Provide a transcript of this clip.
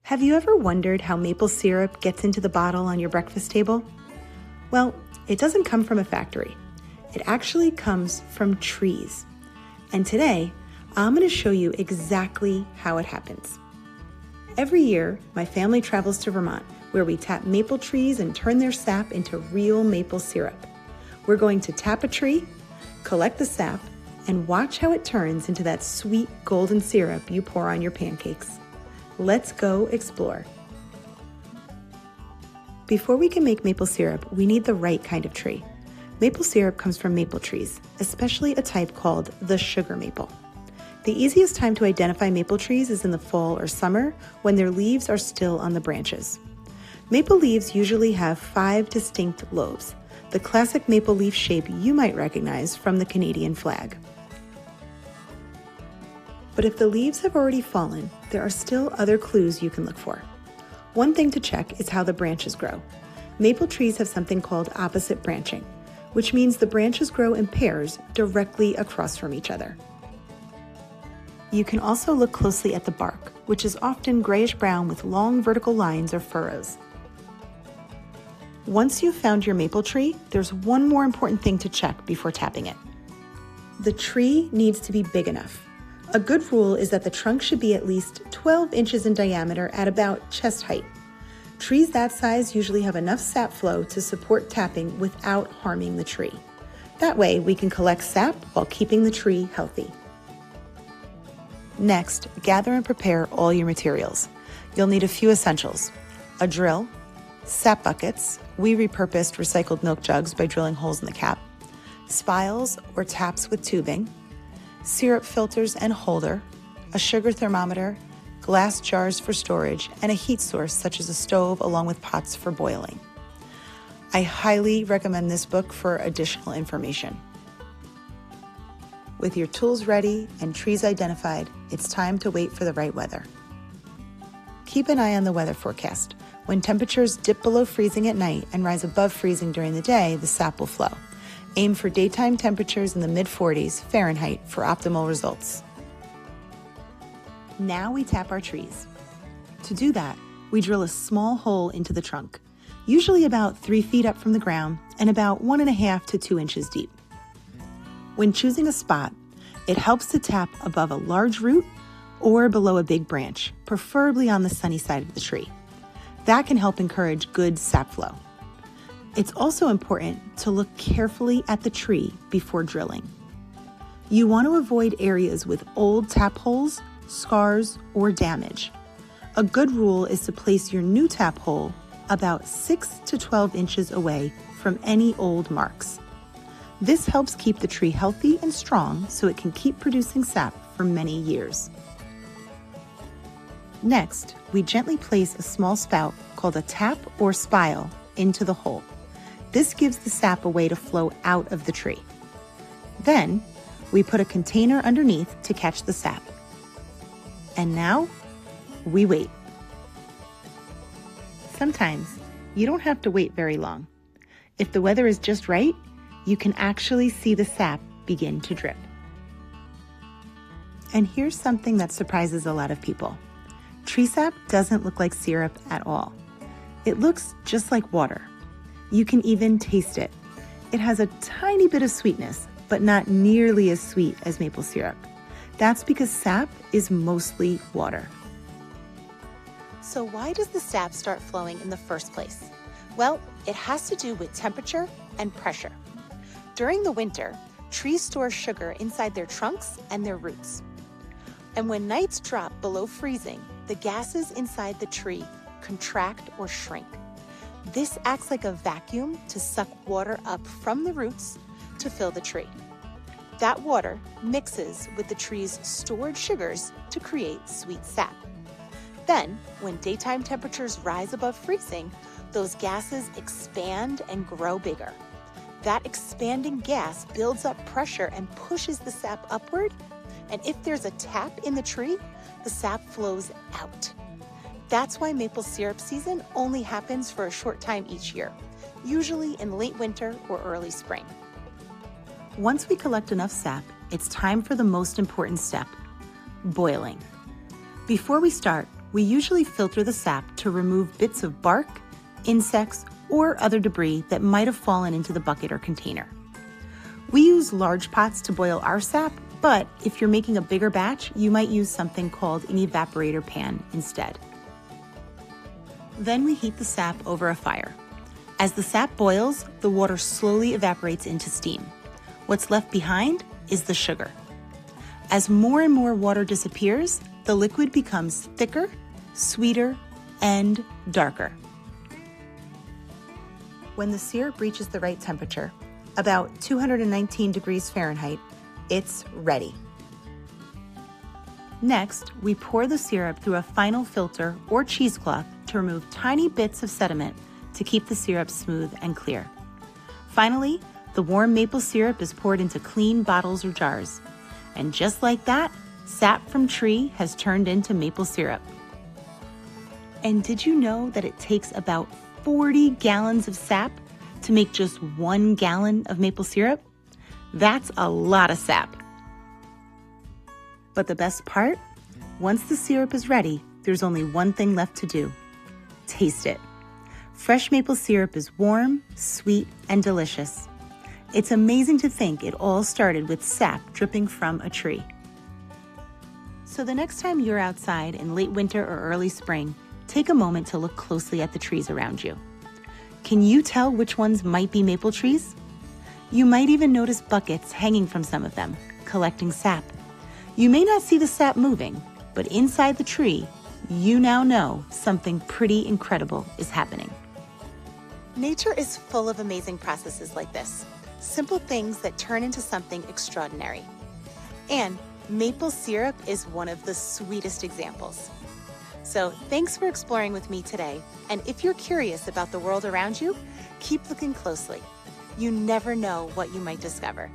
Have you ever wondered how maple syrup gets into the bottle on your breakfast table? Well, it doesn't come from a factory. It actually comes from trees. And today, I'm going to show you exactly how it happens. Every year, my family travels to Vermont, where we tap maple trees and turn their sap into real maple syrup. We're going to tap a tree, collect the sap, and watch how it turns into that sweet golden syrup you pour on your pancakes. Let's go explore. Before we can make maple syrup, we need the right kind of tree. Maple syrup comes from maple trees, especially a type called the sugar maple. The easiest time to identify maple trees is in the fall or summer when their leaves are still on the branches. Maple leaves usually have 5 distinct lobes, the classic maple leaf shape you might recognize from the Canadian flag. But if the leaves have already fallen, there are still other clues you can look for. One thing to check is how the branches grow. Maple trees have something called opposite branching, which means the branches grow in pairs directly across from each other. You can also look closely at the bark, which is often grayish-brown with long vertical lines or furrows. Once you've found your maple tree, there's one more important thing to check before tapping it. The tree needs to be big enough. A good rule is that the trunk should be at least 12 inches in diameter at about chest height. Trees that size usually have enough sap flow to support tapping without harming the tree. That way, we can collect sap while keeping the tree healthy. Next, gather and prepare all your materials. You'll need a few essentials: a drill, sap buckets, we repurposed recycled milk jugs by drilling holes in the cap, spiles or taps with tubing, syrup filters and holder, a sugar thermometer, glass jars for storage, and a heat source such as a stove along with pots for boiling. I highly recommend this book for additional information. With your tools ready and trees identified, it's time to wait for the right weather. Keep an eye on the weather forecast. When temperatures dip below freezing at night and rise above freezing during the day, the sap will flow. Aim for daytime temperatures in the mid-40s Fahrenheit for optimal results. Now we tap our trees. To do that, we drill a small hole into the trunk, usually about 3 feet up from the ground and about 1.5 to 2 inches deep. When choosing a spot, it helps to tap above a large root or below a big branch, preferably on the sunny side of the tree. That can help encourage good sap flow. It's also important to look carefully at the tree before drilling. You want to avoid areas with old tap holes, scars, or damage. A good rule is to place your new tap hole about 6 to 12 inches away from any old marks. This helps keep the tree healthy and strong so it can keep producing sap for many years. Next, we gently place a small spout called a tap or spile into the hole. This gives the sap a way to flow out of the tree. Then, we put a container underneath to catch the sap. And now, we wait. Sometimes, you don't have to wait very long. If the weather is just right, you can actually see the sap begin to drip. And here's something that surprises a lot of people. Tree sap doesn't look like syrup at all. It looks just like water. You can even taste it. It has a tiny bit of sweetness, but not nearly as sweet as maple syrup. That's because sap is mostly water. So why does the sap start flowing in the first place? Well, it has to do with temperature and pressure. During the winter, trees store sugar inside their trunks and their roots. And when nights drop below freezing, the gases inside the tree contract or shrink. This acts like a vacuum to suck water up from the roots to fill the tree. That water mixes with the tree's stored sugars to create sweet sap. Then, when daytime temperatures rise above freezing, those gases expand and grow bigger. That expanding gas builds up pressure and pushes the sap upward, and if there's a tap in the tree, the sap flows out. That's why maple syrup season only happens for a short time each year, usually in late winter or early spring. Once we collect enough sap, it's time for the most important step, boiling. Before we start, We usually filter the sap to remove bits of bark, insects, or other debris that might have fallen into the bucket or container. We use large pots to boil our sap, but if you're making a bigger batch, you might use something called an evaporator pan instead. Then we heat the sap over a fire. As the sap boils, the water slowly evaporates into steam. What's left behind is the sugar. As more and more water disappears, the liquid becomes thicker, sweeter, and darker. When the syrup reaches the right temperature, about 219 degrees Fahrenheit, it's ready. Next, we pour the syrup through a final filter or cheesecloth to remove tiny bits of sediment to keep the syrup smooth and clear. Finally, the warm maple syrup is poured into clean bottles or jars. And just like that, sap from tree has turned into maple syrup. And did you know that it takes about 40 gallons of sap to make just 1 gallon of maple syrup? That's a lot of sap. But the best part? Once the syrup is ready, there's only one thing left to do. Taste it. Fresh maple syrup is warm, sweet, and delicious. It's amazing to think it all started with sap dripping from a tree. So the next time you're outside in late winter or early spring, take a moment to look closely at the trees around you. Can you tell which ones might be maple trees? You might even notice buckets hanging from some of them, collecting sap. You may not see the sap moving, but inside the tree, you now know something pretty incredible is happening. Nature is full of amazing processes like this, simple things that turn into something extraordinary. And maple syrup is one of the sweetest examples. So thanks for exploring with me today. And if you're curious about the world around you, keep looking closely. You never know what you might discover.